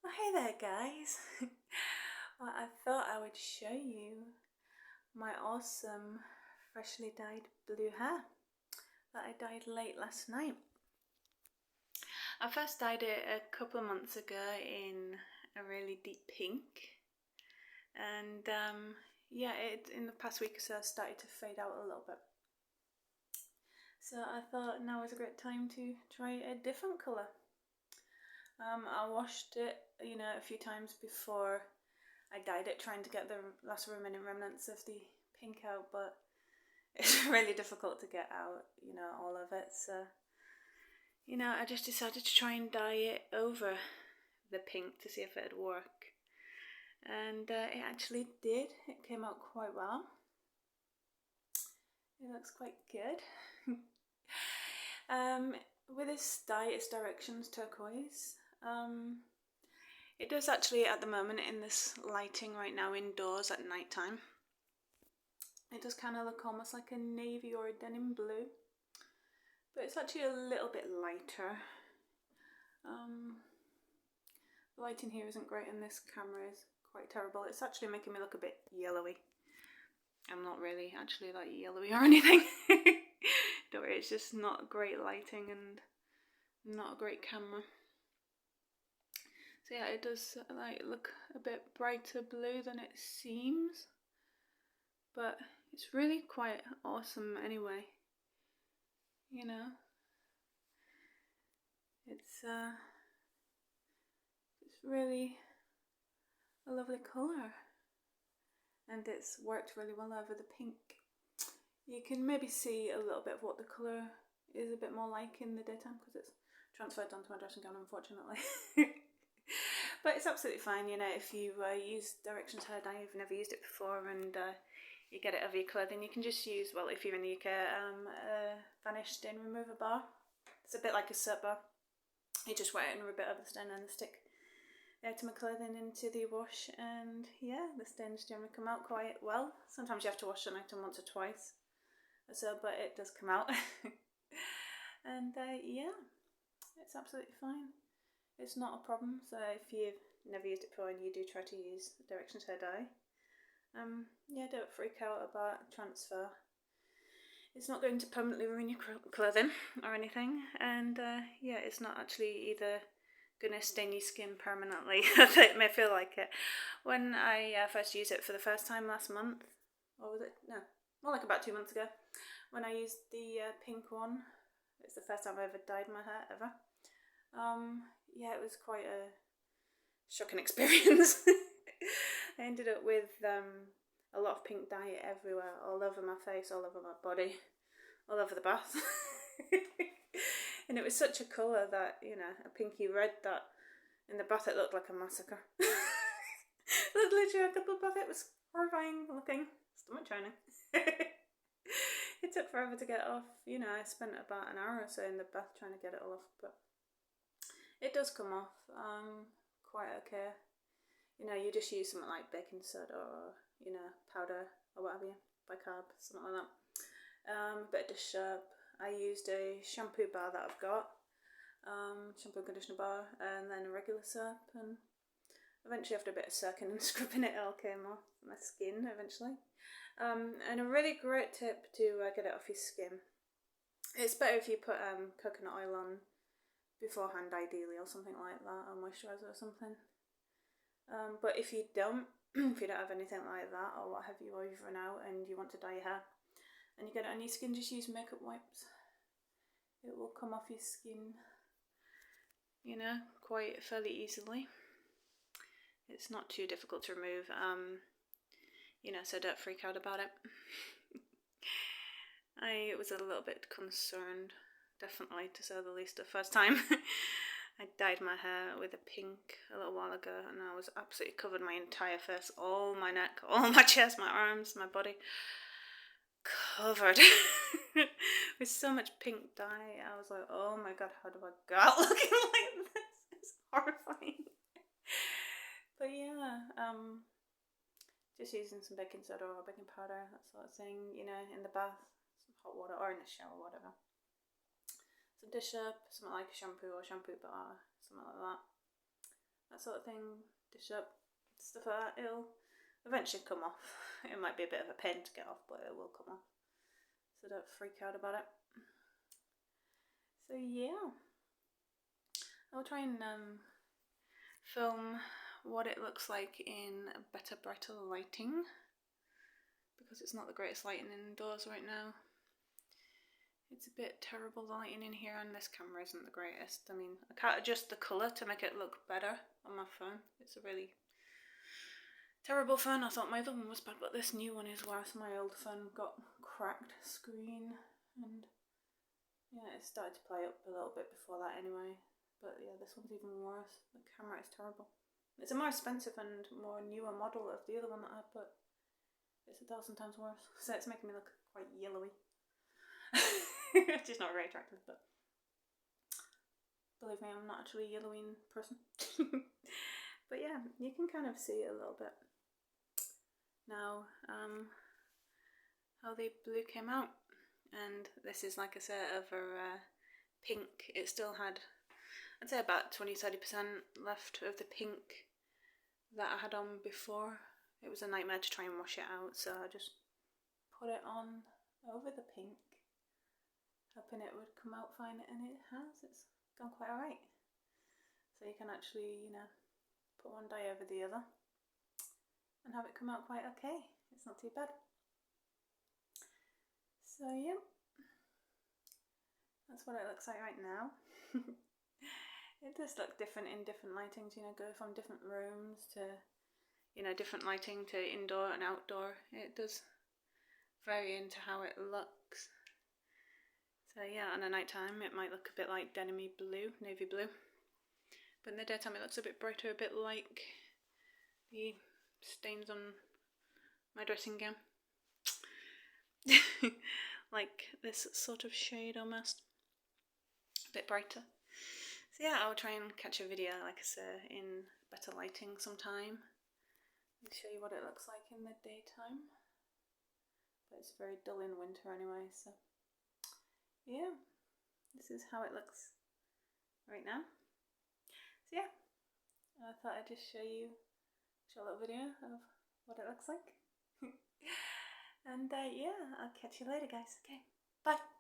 Oh, hey there, guys. Well, I thought I would show you my awesome freshly dyed blue hair that I dyed late last night. I first dyed it a couple of months ago in a really deep pink, and yeah, it in the past week or so started to fade out a little bit. So I thought now was a great time to try a different colour. I washed it, a few times before I dyed it, trying to get the last remaining remnants of the pink out, but it's really difficult to get out, all of it. So, I just decided to try and dye it over the pink to see if it'd work. And it actually did. It came out quite well. It looks quite good. With this dye, it's directions turquoise. It does actually, at the moment, in this lighting right now indoors at night time, it does kind of look almost like a navy or a denim blue, but it's actually a little bit lighter. The lighting here isn't great and this camera is quite terrible. It's actually making me look a bit yellowy. I'm not really actually like yellowy or anything. Don't worry, it's just not great lighting and not a great camera. So yeah, it does look a bit brighter blue than it seems, but it's really quite awesome anyway. It's really a lovely colour, and it's worked really well over the pink. You can maybe see a little bit of what the colour is a bit more like in the daytime because it's transferred onto my dressing gown, unfortunately. But it's absolutely fine, if you use Directions hair dye, you've never used it before, and you get it over your clothing, you can just use, well, if you're in the UK, a Vanish stain remover bar. It's a bit like a soap bar. You just wet it and rub it over the stain and stick the item of clothing into the wash, and yeah, the stains generally come out quite well. Sometimes you have to wash an item once or twice or so, but it does come out. And yeah, it's absolutely fine. It's not a problem. So if you've never used it before and you do try to use Directions hair dye, yeah, don't freak out about transfer. It's not going to permanently ruin your clothing or anything, and yeah, it's not actually either going to stain your skin permanently. It may feel like it. When I first used it for the first time last month, or was it? No, more like about 2 months ago, when I used the pink one. It's the first time I ever dyed my hair ever. Yeah, it was quite a shocking experience. I ended up with a lot of pink dye everywhere, all over my face, all over my body, all over the bath. And it was such a colour that, a pinky red, that in the bath it looked like a massacre. Literally a couple of bath, it was horrifying looking, stomach churning. It took forever to get off. I spent about an hour or so in the bath trying to get it all off, but it does come off quite okay. You just use something like baking soda or, powder or whatever, bicarb, something like that. A bit of dish soap. I used a shampoo bar that I've got, shampoo and conditioner bar, and then a regular soap, and eventually after a bit of soaking and scrubbing it all came off my skin eventually. And a really great tip to get it off your skin. It's better if you put coconut oil on beforehand, ideally, or something like that, or moisturiser or something. But if you don't, if you don't have anything like that, or what have you, or you've run out and you want to dye your hair and you get it on your skin, just use makeup wipes. It will come off your skin, quite fairly easily. It's not too difficult to remove, so don't freak out about it. I was a little bit concerned, definitely, to say the least, the first time. I dyed my hair with a pink a little while ago, and I was absolutely covered my entire face, all my neck, all my chest, my arms, my body, covered with so much pink dye. I was like, oh my god, how do I go out looking like this? It's horrifying. But yeah, just using some baking soda or baking powder, that sort of thing, in the bath, some hot water, or in the shower, whatever. Some dish soap, something like a shampoo or shampoo bar, something like that. that sort of thing, dish up, stuff like that, it'll eventually come off. It might be a bit of a pain to get off, but it will come off. So don't freak out about it. So yeah, I'll try and film what it looks like in better, brighter lighting, because it's not the greatest lighting indoors right now. It's a bit terrible, the lighting in here, and this camera isn't the greatest. I mean, I can't adjust the colour to make it look better on my phone. It's a really terrible phone. I thought my other one was bad, but this new one is worse. My old phone got cracked screen, and yeah, it started to play up a little bit before that anyway. But yeah, this one's even worse. The camera is terrible. It's a more expensive and more newer model of the other one that I had, but it's 1,000 times worse. So it's making me look quite yellowy. Which is not very attractive, but believe me, I'm not actually a yellowing person. But yeah, you can kind of see a little bit now how the blue came out. And this is, like I said, over pink. It still had, I'd say, about 20-30% left of the pink that I had on before. It was a nightmare to try and wash it out, so I just put it on over the pink, hoping it would come out fine, and it has. It's gone quite alright. So you can actually, you know, put one dye over the other and have it come out quite okay. It's not too bad. So yeah, that's what it looks like right now. It does look different in different lightings, you know, go from different rooms to, you know, different lighting to indoor and outdoor. It does vary into how it looks. So yeah, on a night time it might look a bit like denim-y blue, navy blue. But in the daytime it looks a bit brighter, a bit like the stains on my dressing gown. Like this sort of shade almost. A bit brighter. So yeah, I'll try and catch a video, like I said, in better lighting sometime. I'll show you what it looks like in the daytime. But it's very dull in winter anyway, so yeah, this is how it looks right now. So yeah, I thought I'd just show you a short little video of what it looks like. And yeah, I'll catch you later, guys. Okay, bye.